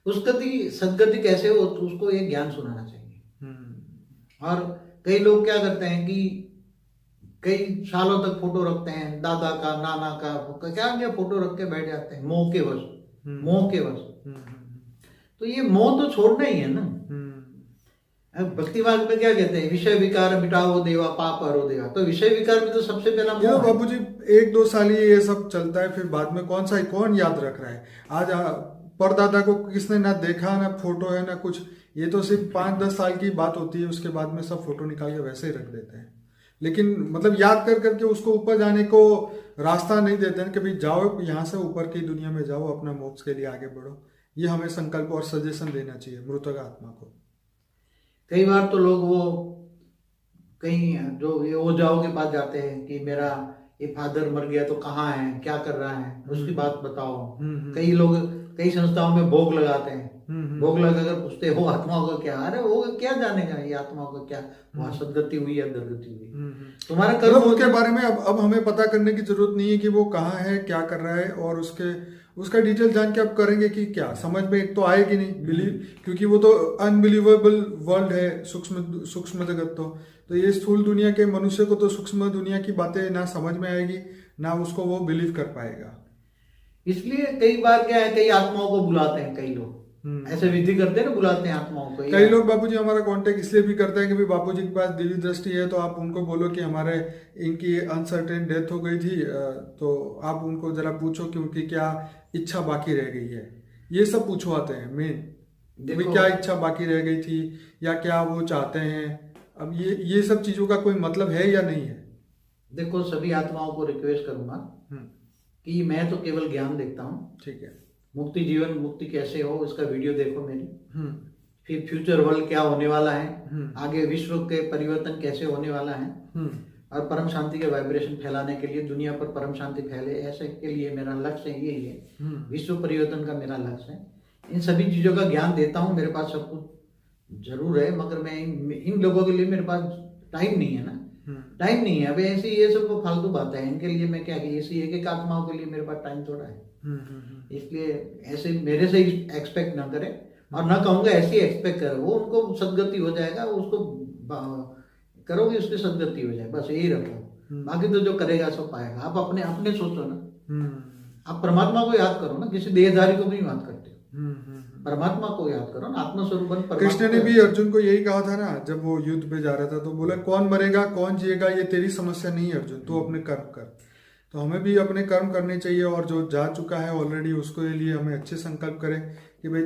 उस गति सदगति कैसे हो तो उसको ये ज्ञान सुनाना चाहिए। और कई लोग क्या करते हैं कि कई सालों तक फोटो रखते हैं, दादा का, नाना का, क्या क्या फोटो रख के बैठ जाते हैं, मोह के वश। मोह के वश। तो ये मोह तो छोड़ना ही है ना। अब भक्ति मार्ग में क्या कहते हैं, विषय विकार मिटाओ देवा पाप हरो देवा। तो विषय विकार में तो सबसे पहला ये तो मोह है। बाबूजी 1-2 साल ही ये सब चलता है, फिर बाद में कौन याद रख रहा है। आज परदादा को किसने ना देखा, ना फोटो है ना कुछ। ये तो सिर्फ 5-10 साल की बात होती है, उसके बाद में सब फोटो निकाल के वैसे ही रख देते हैं। लेकिन मतलब याद कर करके उसको ऊपर जाने को रास्ता नहीं देते हैं कि भाई जाओ यहाँ से ऊपर की दुनिया में जाओ, अपना मोक्ष के लिए आगे बढ़ो। ये हमें संकल्प और सजेशन देना चाहिए मृतक आत्मा को। कई बार तो लोग वो कहीं जो ये ओझाओं के पास जाते हैं कि मेरा ये फादर मर गया तो कहाँ है, क्या कर रहा है, उसकी बात बताओ। कई लोग कई संस्थाओं में भोग लगाते हैं। भोग लगाकर पूछते हो आत्माओं का क्या, अरे वो क्या जानेगा ये आत्माओं का क्या, वहां सदगति हुई या दुर्गति हुई, तुम्हारा कर्म मतलब उसके बारे में अब हमें पता करने की जरूरत नहीं है कि वो कहाँ है, क्या कर रहा है, और उसका डिटेल जान के अब करेंगे कि क्या समझ में एक तो आएगी नहीं बिलीव, क्योंकि वो तो अनबिलीवेबल वर्ल्ड है, सूक्ष्म जगत। तो ये स्थूल दुनिया के मनुष्य को तो सूक्ष्म दुनिया की बातें ना समझ में आएगी, ना उसको वो बिलीव कर पाएगा। इसलिए कई बार क्या है, कई आत्माओं को बुलाते हैं कई लोग, ऐसे विधि करते हैं ना, बुलाते हैं आत्माओं को। कई लोग बाबूजी हमारा कांटेक्ट इसलिए भी करते हैं कि भाई बाबूजी के पास दिव्य दृष्टि है, तो आप उनको बोलो कि हमारे इनकी अनसर्टेन डेथ हो गई थी, तो आप उनको जरा पूछो कि उनकी क्या इच्छा बाकी रह गई है। ये सब पूछवाते हैं मेन, भाई क्या इच्छा बाकी रह गई थी या क्या वो चाहते हैं। अब ये सब चीजों का कोई मतलब है या नहीं है। देखो सभी आत्माओं को रिक्वेस्ट करूंगा कि मैं तो केवल ज्ञान देखता हूँ। ठीक है। मुक्ति जीवन मुक्ति कैसे हो इसका वीडियो देखो मेरी। फिर फ्यूचर वर्ल्ड क्या होने वाला है, आगे विश्व के परिवर्तन कैसे होने वाला है, और परम शांति के वाइब्रेशन फैलाने के लिए, दुनिया पर परम शांति फैले, ऐसे के लिए मेरा लक्ष्य यही है। विश्व परिवर्तन का मेरा लक्ष्य है। इन सभी चीजों का ज्ञान देता हूँ, मेरे पास सब कुछ जरूर है, मगर मैं इन लोगों के लिए मेरे पास टाइम नहीं है ना। टाइम नहीं है। अब ऐसी ये सब फालतू बातें हैं, इनके लिए मैं क्या, ऐसी एक आत्माओं के लिए मेरे पास टाइम थोड़ा है। इसलिए ऐसे मेरे से एक्सपेक्ट ना करे, और ना कहूंगा ऐसे एक्सपेक्ट करे, वो उनको सदगति हो जाएगा, उसको करोगे उसकी सदगति हो जाए, बस यही रखो। बाकी तो जो करेगा सो पाएगा। आप अपने अपने सोचो ना, आप परमात्मा को याद करो ना, किसी देहधारी को भी याद करते हो, परमात्मा को याद करो ना, आत्मस्वरूप। कृष्ण ने भी अर्जुन को यही कहा था ना, जब वो युद्ध पे जा रहा था, तो बोला कौन मरेगा कौन जिएगा ये तेरी समस्या नहीं है अर्जुन, तू अपने कर्म कर। तो हमें भी अपने कर्म करने चाहिए, और जो जा चुका है ऑलरेडी उसके लिए हमें अच्छे संकल्प करें कि भाई